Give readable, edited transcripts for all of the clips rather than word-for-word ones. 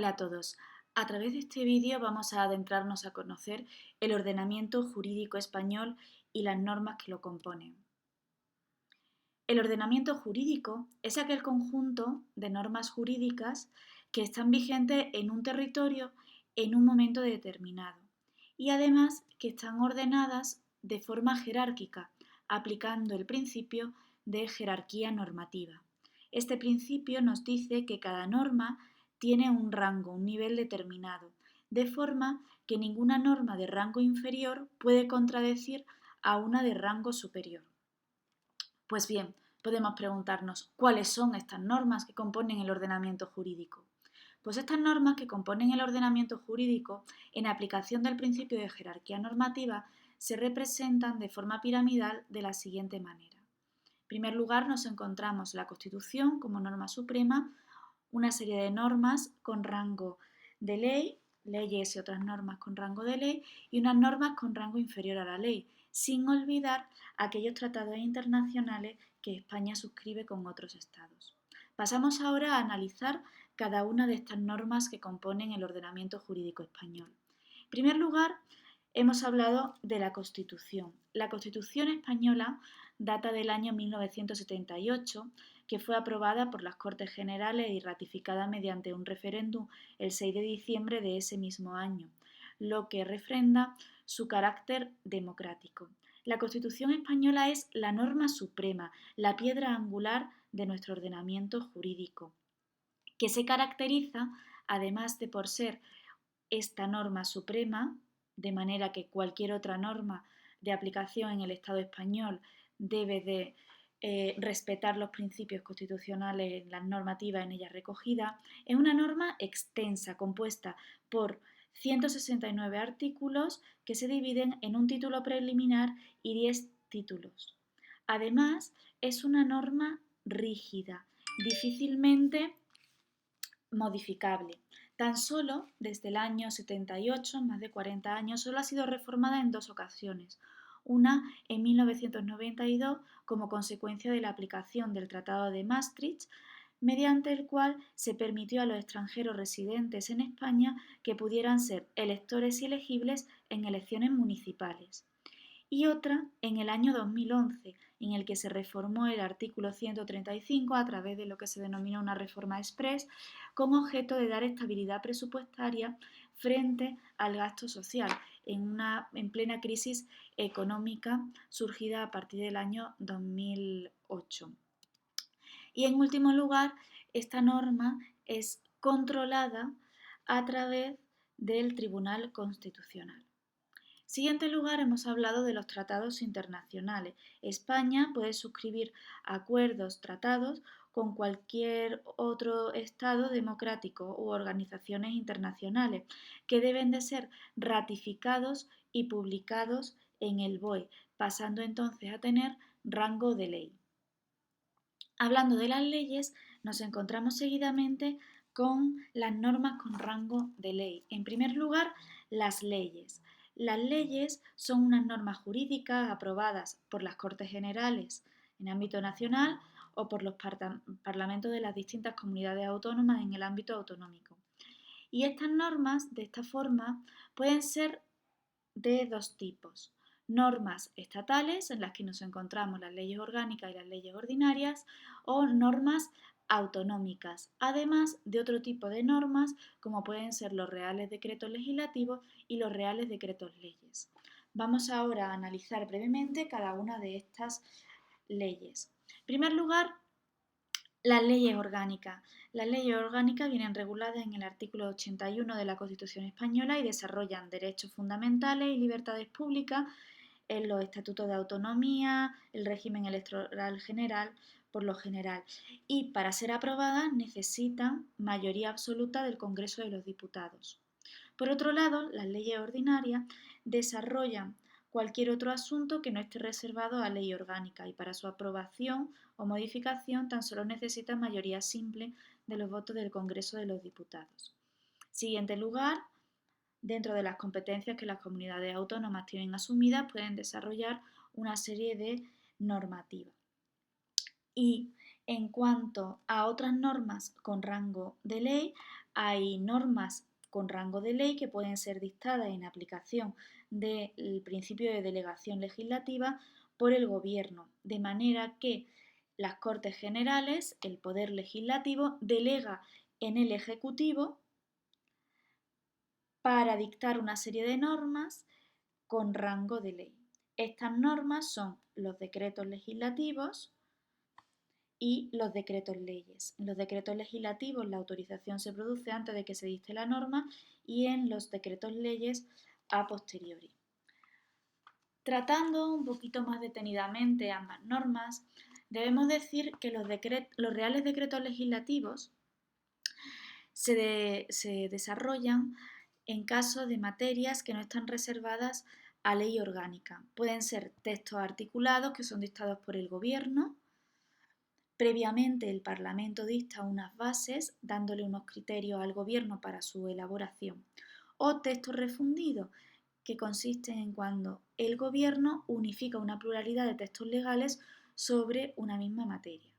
Hola a todos. A través de este vídeo vamos a adentrarnos a conocer el ordenamiento jurídico español y las normas que lo componen. El ordenamiento jurídico es aquel conjunto de normas jurídicas que están vigentes en un territorio en un momento determinado y además que están ordenadas de forma jerárquica, aplicando el principio de jerarquía normativa. Este principio nos dice que cada norma tiene un rango, un nivel determinado, de forma que ninguna norma de rango inferior puede contradecir a una de rango superior. Pues bien, podemos preguntarnos cuáles son estas normas que componen el ordenamiento jurídico. Pues estas normas que componen el ordenamiento jurídico, en aplicación del principio de jerarquía normativa, se representan de forma piramidal de la siguiente manera. En primer lugar, nos encontramos la Constitución como norma suprema, una serie de normas con rango de ley, leyes y otras normas con rango de ley, y unas normas con rango inferior a la ley, sin olvidar aquellos tratados internacionales que España suscribe con otros estados. Pasamos ahora a analizar cada una de estas normas que componen el ordenamiento jurídico español. En primer lugar, hemos hablado de la Constitución. La Constitución española data del año 1978, que fue aprobada por las Cortes Generales y ratificada mediante un referéndum el 6 de diciembre de ese mismo año, lo que refrenda su carácter democrático. La Constitución española es la norma suprema, la piedra angular de nuestro ordenamiento jurídico, que se caracteriza, además de por ser esta norma suprema, de manera que cualquier otra norma de aplicación en el Estado español debe de respetar los principios constitucionales en las normativas en ella recogidas, es una norma extensa, compuesta por 169 artículos que se dividen en un título preliminar y 10 títulos. Además, es una norma rígida, difícilmente modificable. Tan solo desde el año 78, más de 40 años, solo ha sido reformada en dos ocasiones. Una en 1992 como consecuencia de la aplicación del Tratado de Maastricht, mediante el cual se permitió a los extranjeros residentes en España que pudieran ser electores y elegibles en elecciones municipales. Y otra en el año 2011, en el que se reformó el artículo 135 a través de lo que se denomina una reforma express, con objeto de dar estabilidad presupuestaria frente al gasto social en plena crisis económica surgida a partir del año 2008. Y en último lugar, esta norma es controlada a través del Tribunal Constitucional. En siguiente lugar, hemos hablado de los tratados internacionales. España puede suscribir acuerdos, tratados con cualquier otro Estado democrático u organizaciones internacionales que deben de ser ratificados y publicados en el BOE, pasando entonces a tener rango de ley. Hablando de las leyes, nos encontramos seguidamente con las normas con rango de ley. En primer lugar, las leyes. Las leyes son unas normas jurídicas aprobadas por las Cortes Generales en ámbito nacional o por los parlamentos de las distintas comunidades autónomas en el ámbito autonómico. Y estas normas, de esta forma, pueden ser de dos tipos. Normas estatales, en las que nos encontramos las leyes orgánicas y las leyes ordinarias, o normas autonómicas, además de otro tipo de normas como pueden ser los reales decretos legislativos y los reales decretos leyes. Vamos ahora a analizar brevemente cada una de estas leyes. En primer lugar, las leyes orgánicas. Las leyes orgánicas vienen reguladas en el artículo 81 de la Constitución española y desarrollan derechos fundamentales y libertades públicas en los estatutos de autonomía, el régimen electoral general, por lo general. Y para ser aprobadas necesitan mayoría absoluta del Congreso de los Diputados. Por otro lado, las leyes ordinarias desarrollan cualquier otro asunto que no esté reservado a ley orgánica y para su aprobación o modificación tan solo necesita mayoría simple de los votos del Congreso de los Diputados. Siguiente lugar, dentro de las competencias que las comunidades autónomas tienen asumidas, pueden desarrollar una serie de normativas. Y en cuanto a otras normas con rango de ley, hay normas con rango de ley que pueden ser dictadas en aplicación del principio de delegación legislativa por el Gobierno, de manera que las Cortes Generales, el Poder Legislativo, delega en el Ejecutivo para dictar una serie de normas con rango de ley. Estas normas son los decretos legislativos y los decretos leyes. En los decretos legislativos la autorización se produce antes de que se dicte la norma y en los decretos leyes a posteriori. Tratando un poquito más detenidamente ambas normas, debemos decir que los reales decretos legislativos se desarrollan en caso de materias que no están reservadas a ley orgánica. Pueden ser textos articulados que son dictados por el Gobierno. Previamente el Parlamento dicta unas bases dándole unos criterios al Gobierno para su elaboración. O textos refundidos, que consisten en cuando el Gobierno unifica una pluralidad de textos legales sobre una misma materia.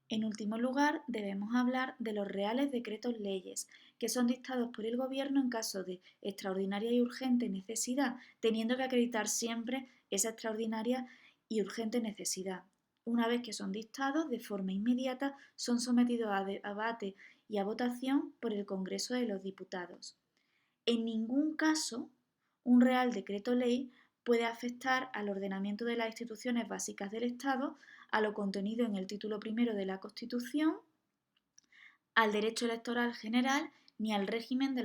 En último lugar, debemos hablar de los reales decretos leyes, que son dictados por el Gobierno en caso de extraordinaria y urgente necesidad, teniendo que acreditar siempre esa extraordinaria y urgente necesidad. Una vez que son dictados, de forma inmediata, son sometidos a debate y a votación por el Congreso de los Diputados. En ningún caso, un real decreto ley puede afectar al ordenamiento de las instituciones básicas del Estado, a lo contenido en el título primero de la Constitución, al derecho electoral general ni al régimen de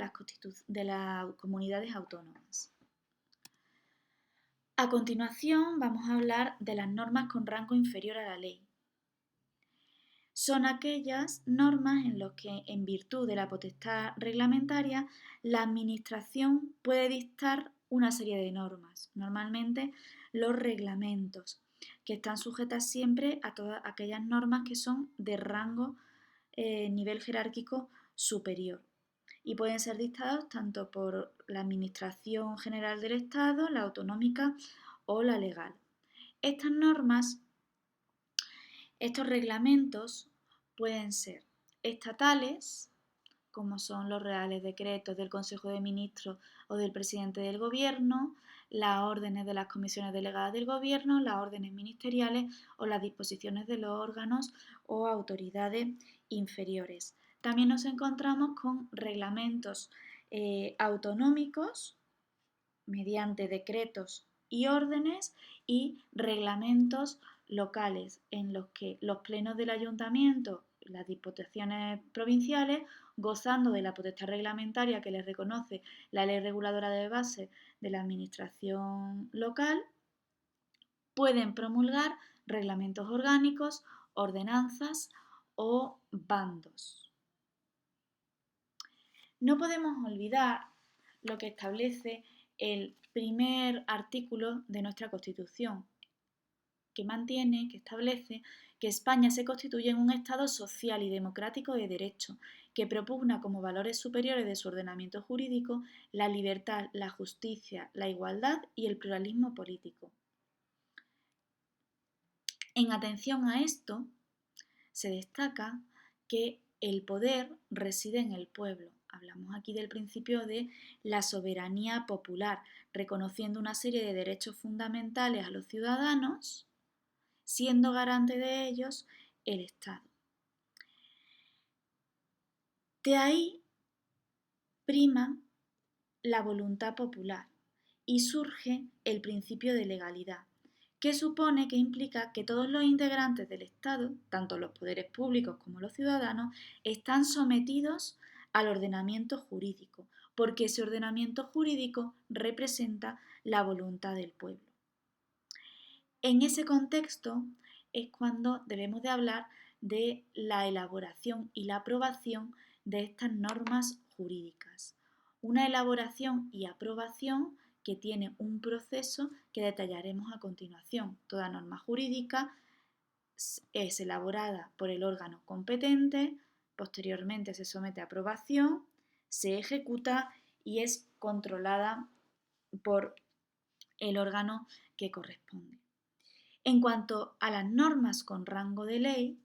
las comunidades autónomas. A continuación vamos a hablar de las normas con rango inferior a la ley. Son aquellas normas en las que, en virtud de la potestad reglamentaria, la Administración puede dictar una serie de normas, normalmente los reglamentos, que están sujetas siempre a todas aquellas normas que son de rango nivel jerárquico superior y pueden ser dictados tanto por la Administración General del Estado, la autonómica o la legal. Estas normas, estos reglamentos pueden ser estatales, como son los reales decretos del Consejo de Ministros o del presidente del Gobierno, las órdenes de las comisiones delegadas del Gobierno, las órdenes ministeriales o las disposiciones de los órganos o autoridades inferiores. También nos encontramos con reglamentos autonómicos mediante decretos y órdenes y reglamentos locales en los que los plenos del ayuntamiento, las diputaciones provinciales, gozando de la potestad reglamentaria que les reconoce la ley reguladora de base de la administración local, pueden promulgar reglamentos orgánicos, ordenanzas o bandos. No podemos olvidar lo que establece el primer artículo de nuestra Constitución, que establece que España se constituye en un Estado social y democrático de derecho, que propugna como valores superiores de su ordenamiento jurídico la libertad, la justicia, la igualdad y el pluralismo político. En atención a esto, se destaca que el poder reside en el pueblo. Hablamos aquí del principio de la soberanía popular, reconociendo una serie de derechos fundamentales a los ciudadanos, siendo garante de ellos el Estado. De ahí prima la voluntad popular y surge el principio de legalidad, que supone que implica que todos los integrantes del Estado, tanto los poderes públicos como los ciudadanos, están sometidos al ordenamiento jurídico, porque ese ordenamiento jurídico representa la voluntad del pueblo. En ese contexto es cuando debemos de hablar de la elaboración y la aprobación de estas normas jurídicas. Una elaboración y aprobación que tiene un proceso que detallaremos a continuación. Toda norma jurídica es elaborada por el órgano competente, posteriormente se somete a aprobación, se ejecuta y es controlada por el órgano que corresponde. En cuanto a las normas con rango de ley,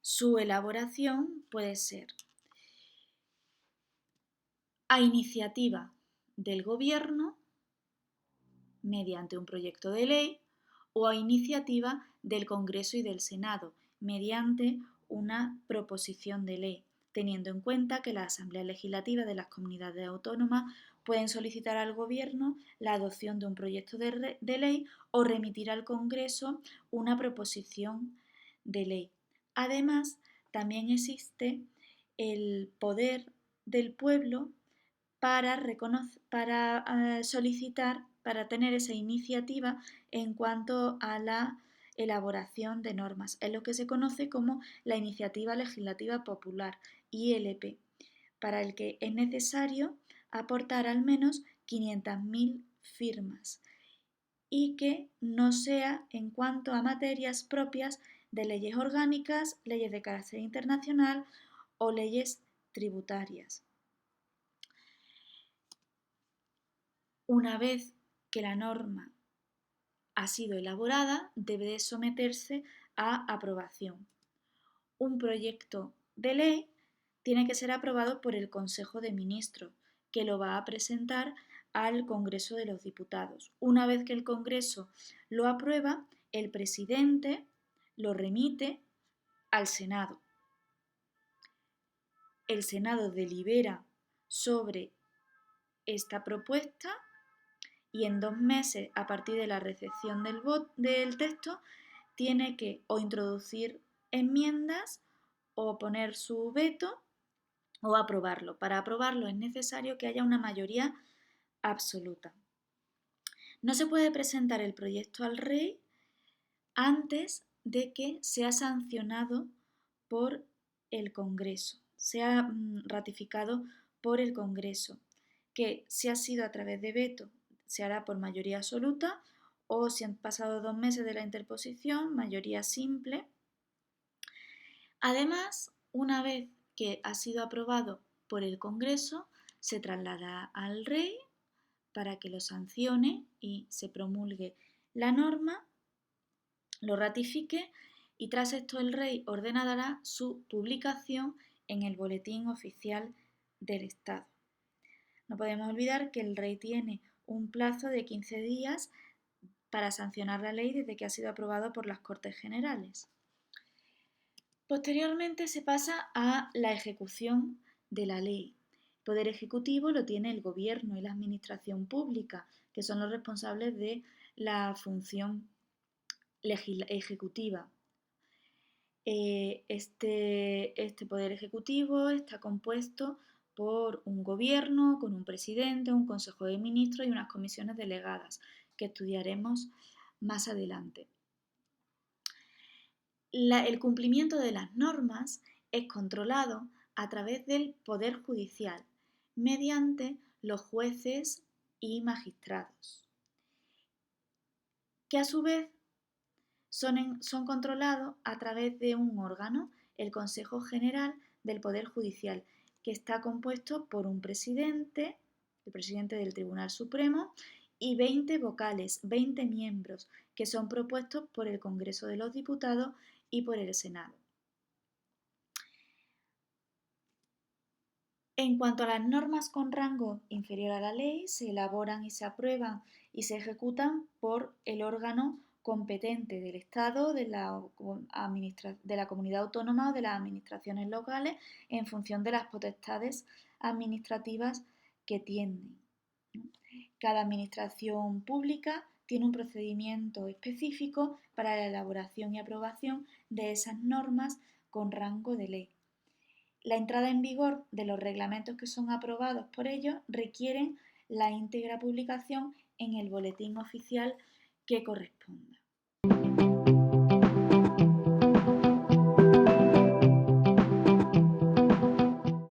Su elaboración puede ser a iniciativa del Gobierno mediante un proyecto de ley o a iniciativa del Congreso y del Senado mediante una proposición de ley, teniendo en cuenta que las asambleas legislativas de las comunidades autónomas pueden solicitar al Gobierno la adopción de un proyecto de ley o remitir al Congreso una proposición de ley. Además, también existe el poder del pueblo para solicitar, para tener esa iniciativa en cuanto a la elaboración de normas. Es lo que se conoce como la Iniciativa Legislativa Popular, ILP, para el que es necesario aportar al menos 500.000 firmas y que no sea en cuanto a materias propias de leyes orgánicas, leyes de carácter internacional o leyes tributarias. Una vez que la norma ha sido elaborada, debe de someterse a aprobación. Un proyecto de ley tiene que ser aprobado por el Consejo de Ministros, que lo va a presentar al Congreso de los Diputados. Una vez que el Congreso lo aprueba, el presidente lo remite al Senado. El Senado delibera sobre esta propuesta y en 2 meses, a partir de la recepción del texto, tiene que o introducir enmiendas o poner su veto o aprobarlo. Para aprobarlo es necesario que haya una mayoría absoluta. No se puede presentar el proyecto al rey antes de que sea sancionado por el Congreso, sea ratificado por el Congreso, que si ha sido a través de veto se hará por mayoría absoluta o si han pasado 2 meses de la interposición, mayoría simple. Además, una vez que ha sido aprobado por el Congreso, se traslada al rey para que lo sancione y se promulgue la norma, lo ratifique y tras esto el rey ordenará su publicación en el Boletín Oficial del Estado. No podemos olvidar que el rey tiene un plazo de 15 días para sancionar la ley desde que ha sido aprobado por las Cortes Generales. Posteriormente se pasa a la ejecución de la ley. El poder ejecutivo lo tiene el Gobierno y la Administración Pública, que son los responsables de la función ejecutiva. Este poder ejecutivo está compuesto por un gobierno, con un presidente, un consejo de ministros y unas comisiones delegadas, que estudiaremos más adelante. El cumplimiento de las normas es controlado a través del Poder Judicial, mediante los jueces y magistrados, que a su vez son controlados a través de un órgano, el Consejo General del Poder Judicial, que está compuesto por un presidente, el presidente del Tribunal Supremo, y 20 vocales, 20 miembros, que son propuestos por el Congreso de los Diputados y por el Senado. En cuanto a las normas con rango inferior a la ley, se elaboran y se aprueban y se ejecutan por el órgano competente del Estado, de la comunidad autónoma o de las administraciones locales en función de las potestades administrativas que tienen. Cada administración pública tiene un procedimiento específico para la elaboración y aprobación de esas normas con rango de ley. La entrada en vigor de los reglamentos que son aprobados por ellos requieren la íntegra publicación en el boletín oficial que corresponda.